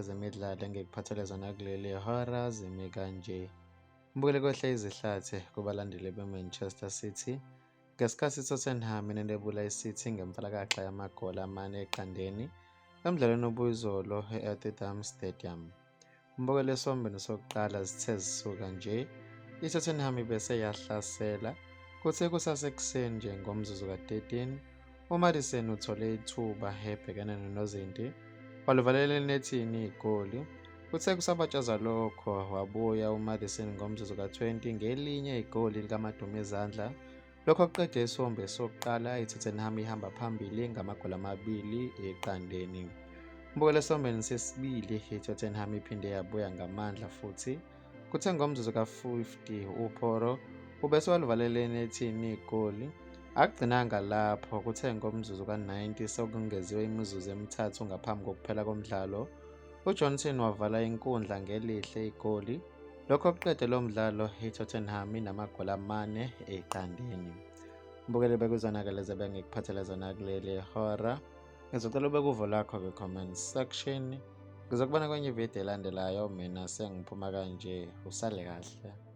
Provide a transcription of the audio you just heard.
ezemidlalo engikuphathele zona kuleli hora zimi kanje. Mbukele kwehle izihlathi kubalandeli beManchester City ngesikhathi iTottenham inenebula iCity ngemfalakaxa yamagoli 4-0 emdlalweni obuyizolo e-Etihad Stadium. Mbukele esombeni sokuqala zithe zisuka nje iTottenham ibese yahlasela kuthe kusasekuseni nje ngomzuzu ka-13 uMaddison uthole ithuba ebhekene nonozinti waluvalela enethini igoli. Kuthe kusabatshaza lokho wabuya uMaddison ngomzuzu ka-20 ngelinye igoli likaMadumezandla. Lokho kuqede isombe sokuqala iTottenham ihamba phambili ngamagoli 2-0. Mbukele esombeni sesibili iTottenham iphinde yabuya ngamandla futhi kuthe ngomzuzu ka-50 uPoro ubese waluvalela enethini igoli. Akugcinanga lapho, kuthe ngomzuzu ka-90 sekungeziwe imizuzu emithathu ngaphambi kokuphela komdlalo uJohnson wavala inkundla ngelihle igoli. Lokho kuqede lo mdlalo iTottenham inamagoli 4-0. Mbukele bekuzona-ke lezi ebengikuphathele zona kuleli hora. Ngizocela ubeke uvo lakho kwi-comment section. Ngizokubona kwenye ividiyo elandelayo. Mina sengiphuma kanje, usale kahle.